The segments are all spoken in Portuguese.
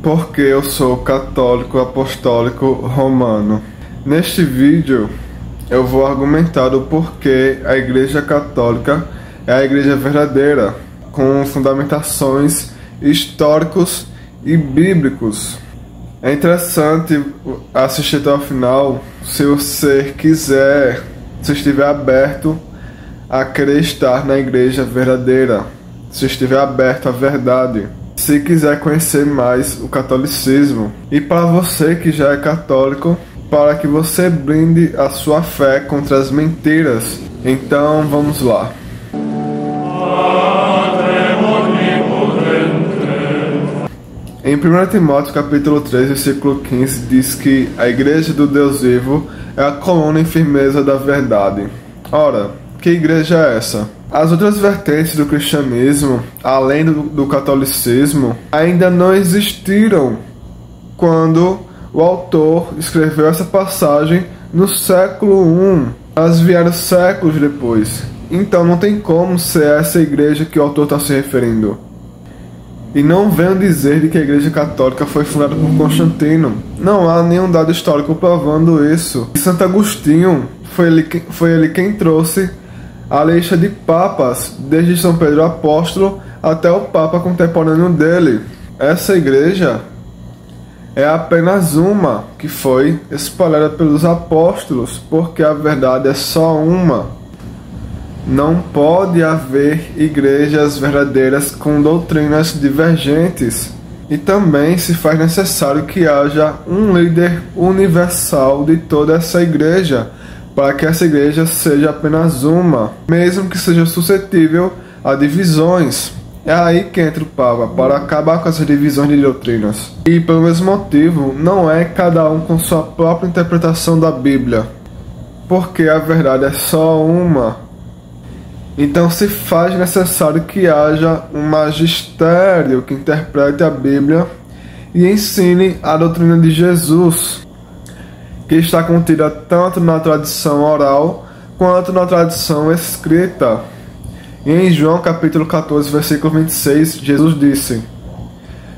Porque eu sou católico apostólico romano. Neste vídeo eu vou argumentar o porquê a Igreja Católica é a Igreja verdadeira, com fundamentações históricos e bíblicos. É interessante assistir até o final se você quiser, se estiver aberto a querer estar na Igreja verdadeira, se estiver aberto à verdade, se quiser conhecer mais o catolicismo. E para você que já é católico, para que você blinde a sua fé contra as mentiras. Então vamos lá. Em 1 Timóteo capítulo 3, versículo 15, diz que a Igreja do Deus vivo é a coluna e firmeza da verdade. Ora, que igreja é essa? As outras vertentes do cristianismo, além do catolicismo, ainda não existiram quando o autor escreveu essa passagem no século I. Elas vieram séculos depois. Então não tem como ser essa igreja que o autor está se referindo. E não venham dizer de que a Igreja Católica foi fundada por Constantino. Não há nenhum dado histórico provando isso. E Santo Agostinho foi ele quem trouxe a lista de papas, desde São Pedro Apóstolo até o papa contemporâneo dele. Essa igreja é apenas uma que foi espalhada pelos apóstolos, porque a verdade é só uma. Não pode haver igrejas verdadeiras com doutrinas divergentes. E também se faz necessário que haja um líder universal de toda essa igreja, para que essa igreja seja apenas uma, mesmo que seja suscetível a divisões. É aí que entra o Papa, para acabar com essas divisões de doutrinas. E pelo mesmo motivo, não é cada um com sua própria interpretação da Bíblia, porque a verdade é só uma. Então se faz necessário que haja um magistério que interprete a Bíblia e ensine a doutrina de Jesus, que está contida tanto na tradição oral quanto na tradição escrita. E em João capítulo 14, versículo 26, Jesus disse: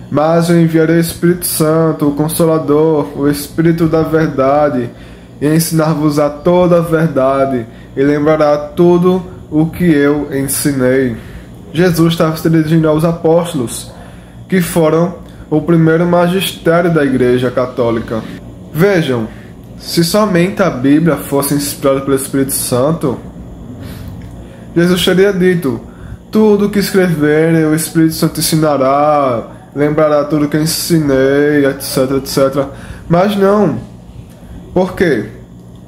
"Mas eu enviarei o Espírito Santo, o Consolador, o Espírito da verdade, e ensinar-vos a toda a verdade, e lembrará tudo o que eu ensinei." Jesus estava se dirigindo aos apóstolos, que foram o primeiro magistério da Igreja Católica. Vejam, se somente a Bíblia fosse inspirada pelo Espírito Santo, Jesus teria dito: "Tudo que escreverem, o Espírito Santo ensinará, lembrará tudo que eu ensinei, etc, etc. Mas não. Por quê?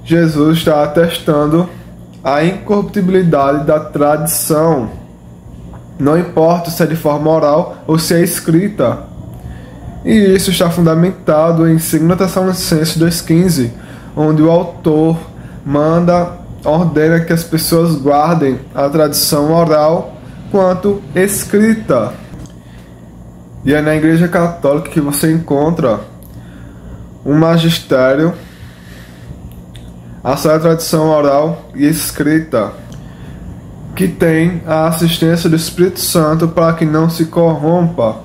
Jesus está atestando a incorruptibilidade da tradição. Não importa se é de forma oral ou se é escrita. E isso está fundamentado em 2 Tessalonicenses 2,15, onde o autor ordena que as pessoas guardem a tradição oral quanto escrita. E é na Igreja Católica que você encontra um magistério, a sua tradição oral e escrita, que tem a assistência do Espírito Santo para que não se corrompa.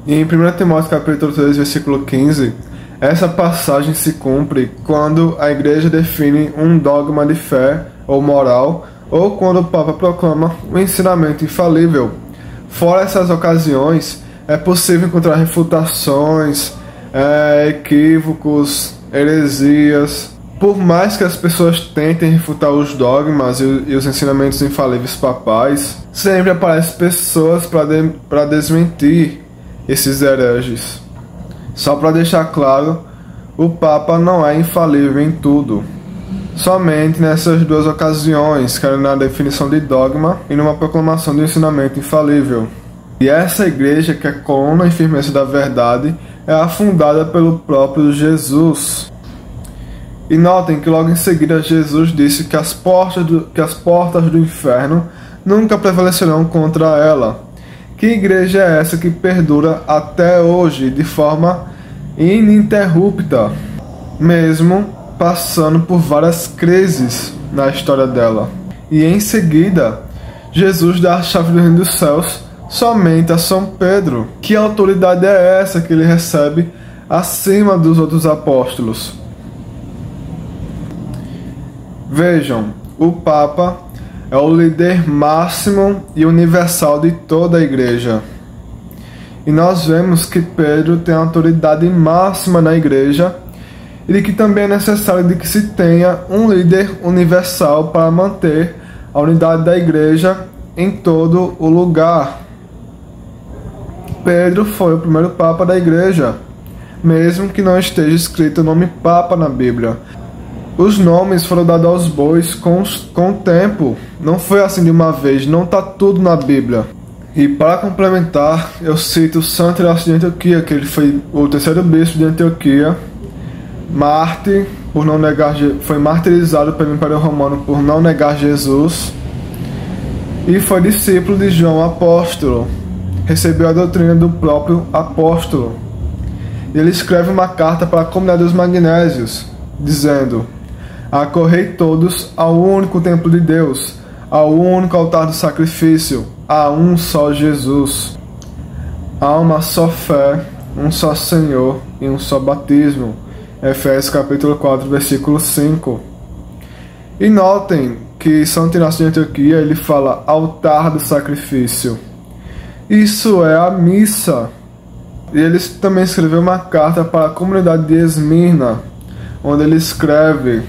E em 1 Timóteo capítulo 3, versículo 15, essa passagem se cumpre quando a Igreja define um dogma de fé ou moral, ou quando o Papa proclama um ensinamento infalível. Fora essas ocasiões, é possível encontrar refutações, equívocos, heresias. Por mais que as pessoas tentem refutar os dogmas e os ensinamentos infalíveis papais, sempre aparecem pessoas para desmentir esses hereges. Só para deixar claro, o Papa não é infalível em tudo. Somente nessas duas ocasiões, que é na definição de dogma e numa proclamação de um ensinamento infalível. E essa igreja, que é coluna e firmeza da verdade, é afundada pelo próprio Jesus. E notem que logo em seguida Jesus disse que as portas do inferno nunca prevalecerão contra ela. Que igreja é essa que perdura até hoje de forma ininterrupta, mesmo passando por várias crises na história dela? E em seguida, Jesus dá a chave do reino dos céus somente a São Pedro. Que autoridade é essa que ele recebe acima dos outros apóstolos? Vejam, o Papa é o líder máximo e universal de toda a Igreja. E nós vemos que Pedro tem a autoridade máxima na Igreja e de que também é necessário de que se tenha um líder universal para manter a unidade da Igreja em todo o lugar. Pedro foi o primeiro Papa da Igreja, mesmo que não esteja escrito o nome Papa na Bíblia. Os nomes foram dados aos bois com o tempo, não foi assim de uma vez, não está tudo na Bíblia. E para complementar, eu cito Santo Inácio de Antioquia, que ele foi o terceiro bispo de Antioquia, mártir, foi martirizado pelo Império Romano por não negar Jesus, e foi discípulo de João Apóstolo, recebeu a doutrina do próprio apóstolo. E ele escreve uma carta para a comunidade dos magnésios, dizendo: acorrei todos ao único templo de Deus, ao único altar do sacrifício, a um só Jesus. Há uma só fé, um só Senhor e um só batismo. Efésios capítulo 4, versículo 5. E notem que Santo Inácio de Antioquia, ele fala altar do sacrifício. Isso é a missa. E ele também escreveu uma carta para a comunidade de Esmirna, onde ele escreve: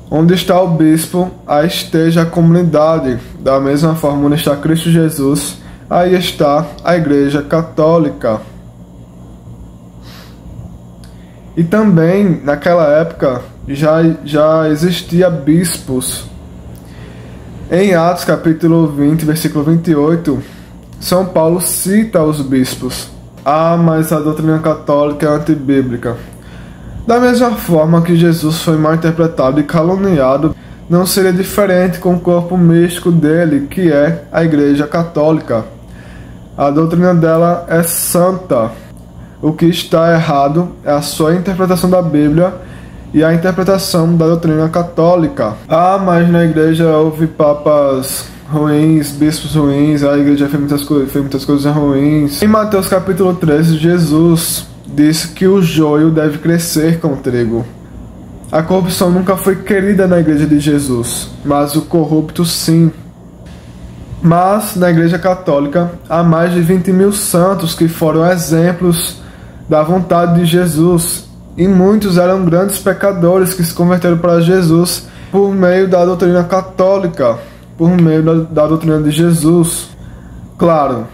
onde está o bispo, aí esteja a comunidade. Da mesma forma, onde está Cristo Jesus, aí está a Igreja Católica. E também, naquela época, já existia bispos. Em Atos capítulo 20, versículo 28, São Paulo cita os bispos. Ah, mas a doutrina católica é antibíblica. Da mesma forma que Jesus foi mal interpretado e caluniado, não seria diferente com o corpo místico dele, que é a Igreja Católica. A doutrina dela é santa. O que está errado é a sua interpretação da Bíblia e a interpretação da doutrina católica. Ah, mas na Igreja houve papas ruins, bispos ruins, a Igreja fez muitas coisas ruins. Em Mateus capítulo 13, Jesus disse que o joio deve crescer com o trigo. A corrupção nunca foi querida na Igreja de Jesus, mas o corrupto sim. Mas na Igreja Católica há mais de 20 mil santos que foram exemplos da vontade de Jesus, e muitos eram grandes pecadores que se converteram para Jesus por meio da doutrina católica, por meio da doutrina de Jesus. Claro,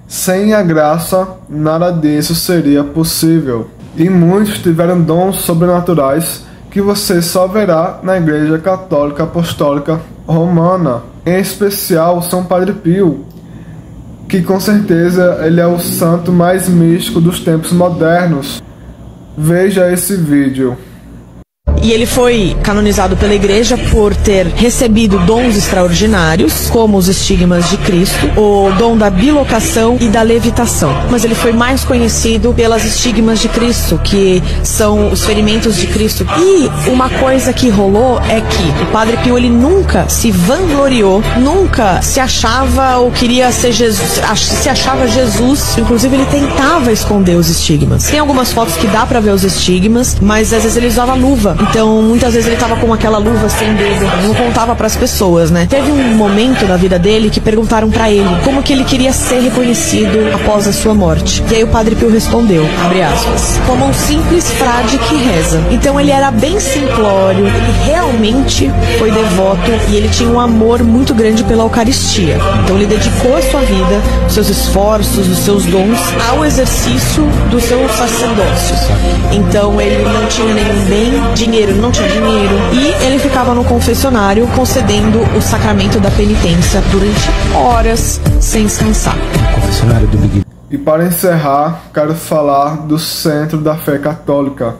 sem a graça, nada disso seria possível. E muitos tiveram dons sobrenaturais que você só verá na Igreja Católica Apostólica Romana. Em especial, São Padre Pio, que com certeza ele é o santo mais místico dos tempos modernos. Veja esse vídeo. E ele foi canonizado pela Igreja por ter recebido dons extraordinários, como os estigmas de Cristo, o dom da bilocação e da levitação. Mas ele foi mais conhecido pelas estigmas de Cristo, que são os ferimentos de Cristo. E uma coisa que rolou é que o Padre Pio, ele nunca se vangloriou, nunca se achava ou queria ser Jesus, se achava Jesus. Inclusive, ele tentava esconder os estigmas. Tem algumas fotos que dá pra ver os estigmas, mas às vezes ele usava luva. Então, muitas vezes ele tava com aquela luva sem dedo, não contava pras pessoas, né? Teve um momento da vida dele que perguntaram pra ele como que ele queria ser reconhecido após a sua morte. E aí o Padre Pio respondeu, abre aspas, como um simples frade que reza. Então ele era bem simplório, ele realmente foi devoto e ele tinha um amor muito grande pela Eucaristia. Então ele dedicou a sua vida, os seus esforços, os seus dons ao exercício do seu sacerdócio. Então ele não tinha nenhum bem, dinheiro, não tinha dinheiro, e ele ficava no confessionário concedendo o sacramento da penitência durante horas sem descansar. Confessionário do Big. E para encerrar, quero falar do centro da fé católica,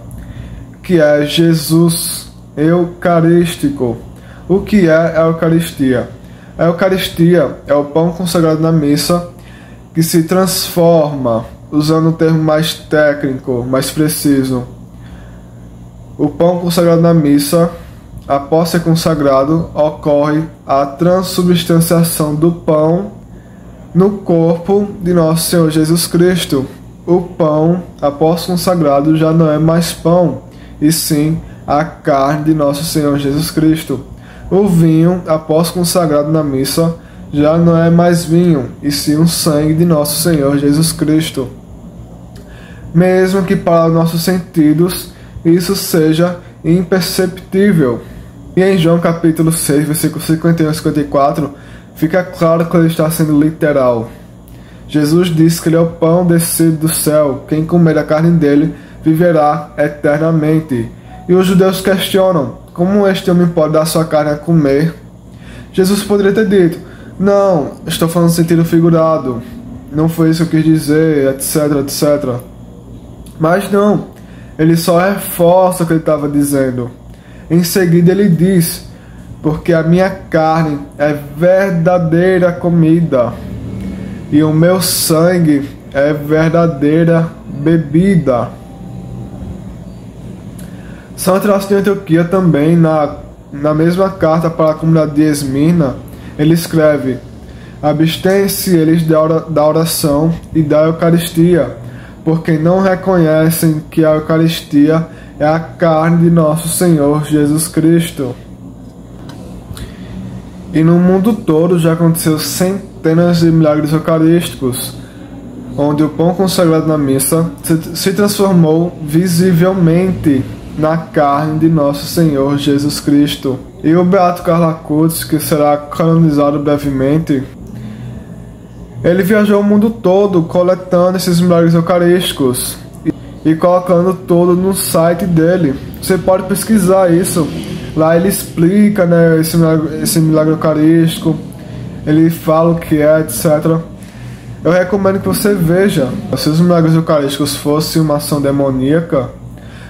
que é Jesus Eucarístico. O que é a Eucaristia? A Eucaristia é o pão consagrado na missa que se transforma, usando um termo mais técnico, mais preciso. O pão consagrado na missa, após ser consagrado, ocorre a transubstanciação do pão no corpo de nosso Senhor Jesus Cristo. O pão, após consagrado, já não é mais pão, e sim a carne de nosso Senhor Jesus Cristo. O vinho, após consagrado na missa, já não é mais vinho, e sim o sangue de nosso Senhor Jesus Cristo. Mesmo que para nossos sentidos isso seja imperceptível. E em João capítulo 6, versículos 51 e 54, fica claro que ele está sendo literal. Jesus disse que ele é o pão descido do céu, quem comer a carne dele viverá eternamente. E os judeus questionam, como este homem pode dar sua carne a comer? Jesus poderia ter dito, não, estou falando no sentido figurado, não foi isso que eu quis dizer, etc, etc. Mas não, ele só reforça o que ele estava dizendo. Em seguida ele diz, porque a minha carne é verdadeira comida, e o meu sangue é verdadeira bebida. São Inácio de Antioquia também, na mesma carta para a comunidade de Esmirna, ele escreve, abstêm-se eles da oração e da Eucaristia, porque não reconhecem que a Eucaristia é a carne de nosso Senhor Jesus Cristo. E no mundo todo já aconteceu centenas de milagres eucarísticos, onde o pão consagrado na missa se transformou visivelmente na carne de nosso Senhor Jesus Cristo. E o beato Carlo Acutis, que será canonizado brevemente, ele viajou o mundo todo coletando esses milagres eucarísticos e colocando tudo no site dele. Você pode pesquisar isso. Lá ele explica, né, esse milagre eucarístico, ele fala o que é, etc. Eu recomendo que você veja. Se os milagres eucarísticos fossem uma ação demoníaca,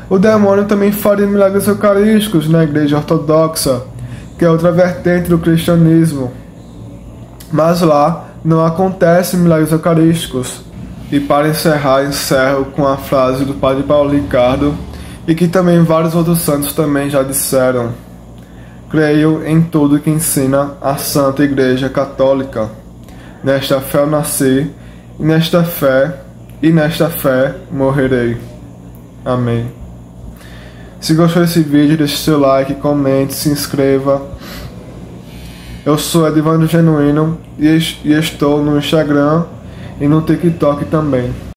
o demônio também faria milagres eucarísticos na Igreja Ortodoxa, que é outra vertente do cristianismo. Mas lá não acontecem milagres eucarísticos. E para encerrar, encerro com a frase do Padre Paulo Ricardo, e que também vários outros santos também já disseram. Creio em tudo que ensina a Santa Igreja Católica. Nesta fé eu nasci, e nesta fé morrerei. Amém. Se gostou desse vídeo, deixe seu like, comente, se inscreva. Eu sou Edivando Genuíno e estou no Instagram e no TikTok também.